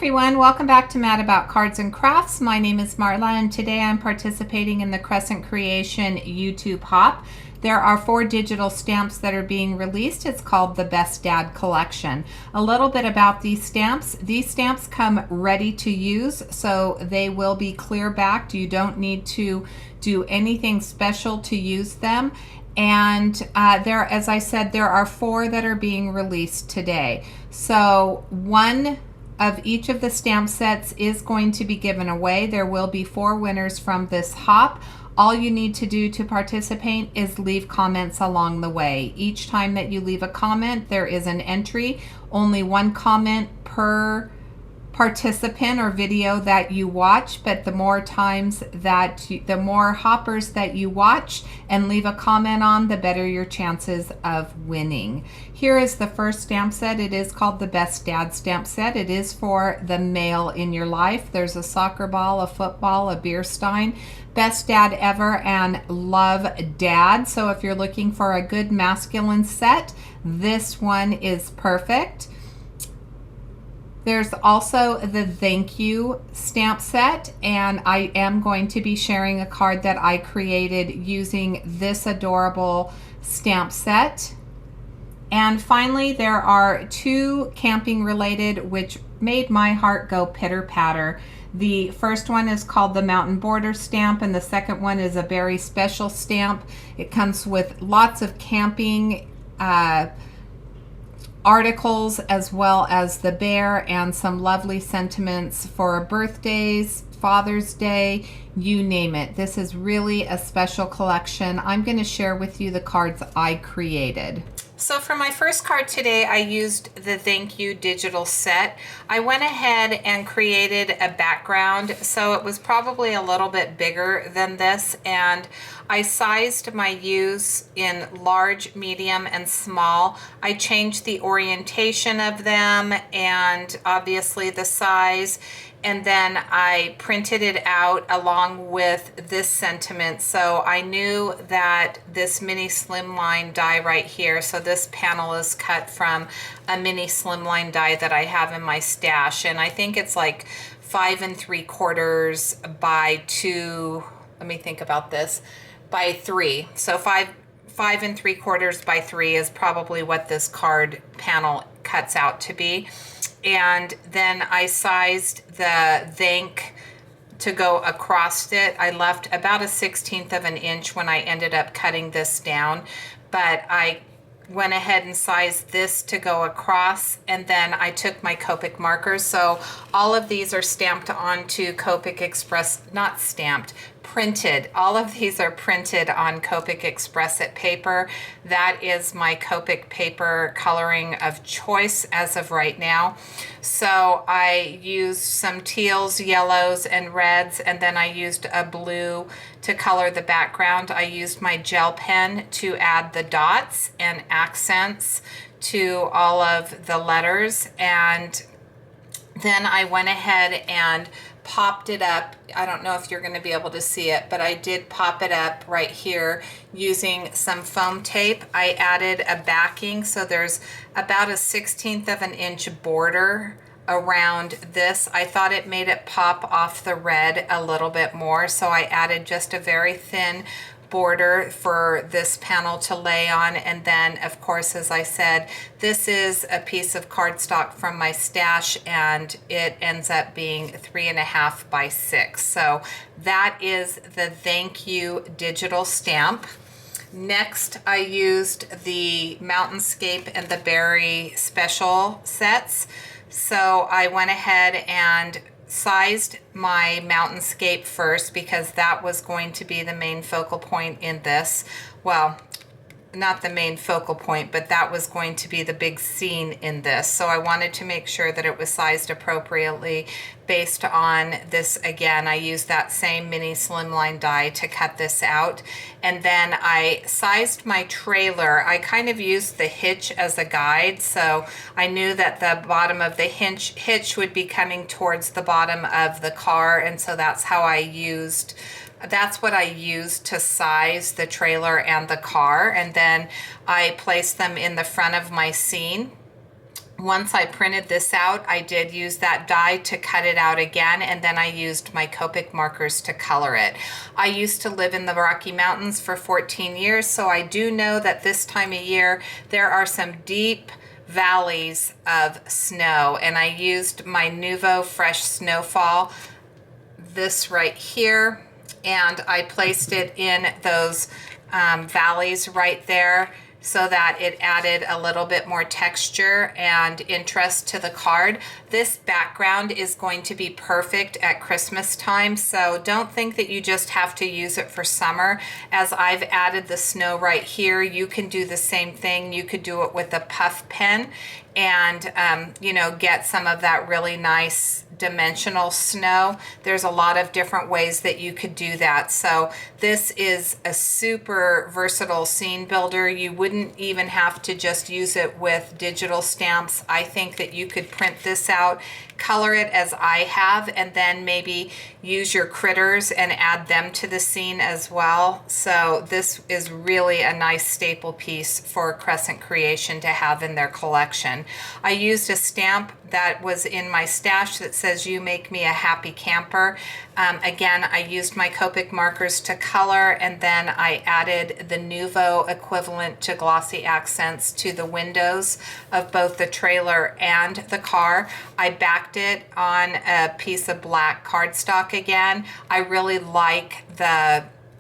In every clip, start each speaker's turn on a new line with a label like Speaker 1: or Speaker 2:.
Speaker 1: everyone, welcome back to Mad About Cards and Crafts. My name is Marla and today I'm participating in the Crescent Creation YouTube Hop. There are 4 digital stamps that are being released. It's called the Best Dad Collection. A little bit about these stamps. These stamps come ready to use, so they will be clear backed. You don't need to do anything special to use them. And as I said, there are 4 that are being released today. So one of each of the stamp sets is going to be given away. There will be 4 winners from this hop. All you need to do to participate is leave comments along the way. Each time that you leave a comment, there is an entry. Only 1 comment per participant or video that you watch, but the more times that the more hoppers that you watch and leave a comment on, the better your chances of winning. Here is the first stamp set. It is called the Best Dad stamp set. It is for the male in your life. There's a soccer ball, a football, a beer stein. Best dad ever and love dad. So if you're looking for a good masculine set, this one is perfect. There's also the thank you stamp set, and I am going to be sharing a card that I created using this adorable stamp set. And finally, there are 2 camping related, which made my heart go pitter patter. The first one is called the Mountain Border stamp, and the second one is a Beary Special stamp. It comes with lots of camping articles as well as the bear and some lovely sentiments for birthdays, Father's Day, you name it. This is really a special collection. I'm going to share with you the cards I created. So for my first card today, I used the Thank You digital set. I went ahead and created a background, so it was probably a little bit bigger than this, and I sized my U's in large, medium, and small. I changed the orientation of them and obviously the size, and then I printed it out along with this sentiment. So I knew that this mini slimline die right here, so this panel is cut from a mini slimline die that I have in my stash, and I think it's like 5 3/4 by 2, let me think about this, by 3. So 5 3/4 by 3 is probably what this card panel cuts out to be. And then I sized the thank to go across it. I left about a 1/16 of an inch when I ended up cutting this down, but I went ahead and sized this to go across, and then I took my Copic markers. So all of these are stamped onto Copic Express, not stamped, printed. All of these are printed on Copic Express paper. That is my Copic paper coloring of choice as of right now. So I used some teals, yellows, and reds, and then I used a blue to color the background. I used my gel pen to add the dots and accents to all of the letters, and then I went ahead and popped it up. I don't know if you're going to be able to see it, but I did pop it up right here using some foam tape. I added a backing, so there's about a 1/16 of an inch border around this. I thought it made it pop off the red a little bit more, so I added just a very thin border for this panel to lay on. And then of course, as I said, this is a piece of cardstock from my stash, and it ends up being 3.5 by 6. So that is the Thank You digital stamp. Next, I used the Mountainscape and the Beary Special sets. So I went ahead and sized my Mountainscape first because that was going to be the main focal point in this. Well, not the main focal point, but that was going to be the big scene in this. So I wanted to make sure that it was sized appropriately based on this. Again, I used that same mini slimline die to cut this out. And then I sized my trailer. I kind of used the hitch as a guide. So I knew that the bottom of the hitch would be coming towards the bottom of the car. And so that's what I used to size the trailer and the car, and then I placed them in the front of my scene. Once I printed this out, I did use that die to cut it out again, and then I used my Copic markers to color it. I used to live in the Rocky Mountains for 14 years, so I do know that this time of year there are some deep valleys of snow, and I used my Nuvo Fresh Snowfall, this right here, and I placed it in those valleys right there, so that it added a little bit more texture and interest to the card. This background is going to be perfect at Christmas time, so don't think that you just have to use it for summer. As I've added the snow right here, you can do the same thing. You could do it with a puff pen and you know, get some of that really nice dimensional snow. There's a lot of different ways that you could do that. So this is a super versatile scene builder. You wouldn't even have to just use it with digital stamps. I think that you could print this out, color it as I have, and then maybe use your critters and add them to the scene as well. So this is really a nice staple piece for Crescent Creation to have in their collection. I used a stamp that was in my stash that says, "You make me a happy camper." Again, I used my Copic markers to color, and then I added the Nuvo equivalent to glossy accents to the windows of both the trailer and the car. I backed it on a piece of black cardstock again. I really like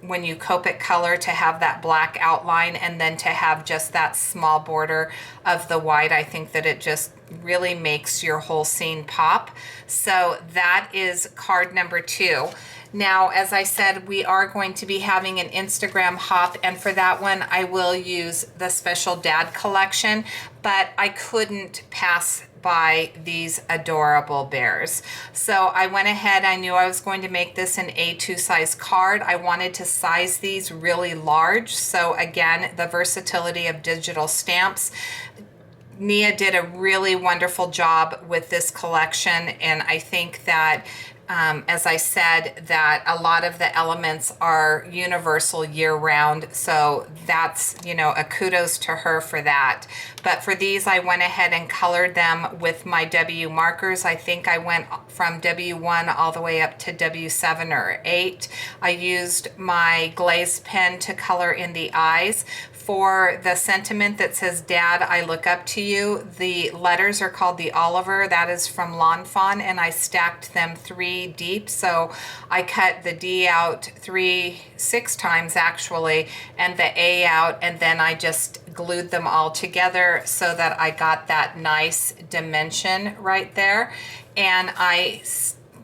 Speaker 1: when you Copic color to have that black outline and then to have just that small border of the white. I think that it just really makes your whole scene pop. So that is card number 2. Now, as I said, we are going to be having an Instagram hop, and for that one, I will use the Special Dad collection, but I couldn't pass by these adorable bears. So I went ahead, I knew I was going to make this an A2 size card. I wanted to size these really large. So again, the versatility of digital stamps. Neenah did a really wonderful job with this collection, and I think that as I said, that a lot of the elements are universal year-round, so that's, you know, a kudos to her for that. But for these, I went ahead and colored them with my W markers. I think I went from W1 all the way up to W7 or 8. I used my glaze pen to color in the eyes. For the sentiment that says, "Dad, I look up to you," the letters are called the Oliver. That is from Lawn Fawn, and I stacked them 3 deep. So I cut the D out 6 times actually, and the A out, and then I just glued them all together so that I got that nice dimension right there. And I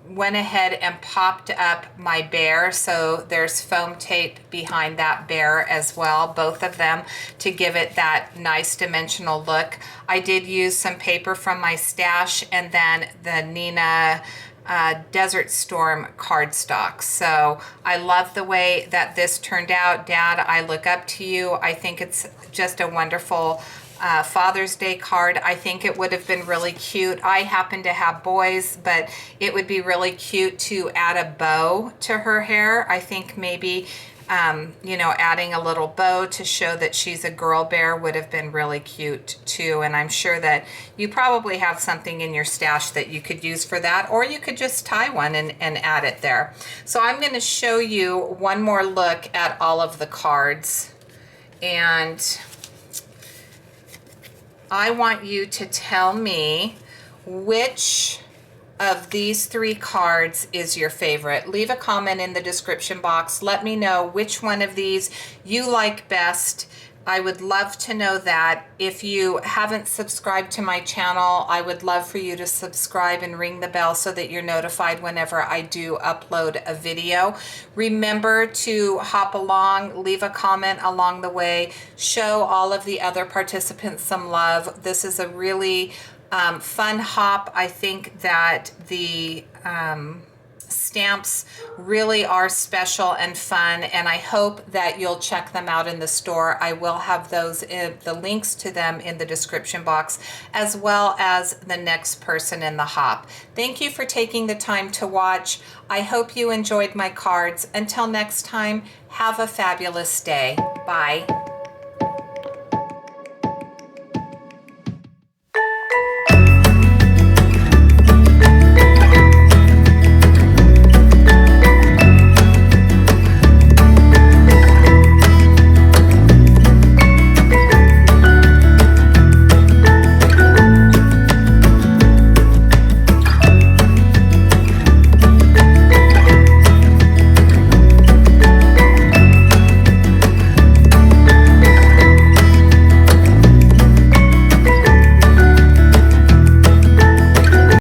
Speaker 1: went ahead and popped up my bear, so there's foam tape behind that bear as well, both of them, to give it that nice dimensional look. I did use some paper from my stash and then the Neenah Desert Storm cardstock. So I love the way that this turned out. Dad, I look up to you. I think it's just a wonderful Father's Day card. I think it would have been really cute. I happen to have boys, but it would be really cute to add a bow to her hair. I think maybe, you know, adding a little bow to show that she's a girl bear would have been really cute too. And I'm sure that you probably have something in your stash that you could use for that, or you could just tie one and add it there. So I'm going to show you one more look at all of the cards, and I want you to tell me which of these 3 cards is your favorite. Leave a comment in the description box. Let me know which one of these you like best. I would love to know that. If you haven't subscribed to my channel, I would love for you to subscribe and ring the bell so that you're notified whenever I do upload a video. Remember to hop along, leave a comment along the way, show all of the other participants some love. This is a really fun hop. I think that the stamps really are special and fun, and I hope that you'll check them out in the store. I will have the links to them in the description box, as well as the next person in the hop. Thank you for taking the time to watch. I hope you enjoyed my cards. Until next time, have a fabulous day. Bye.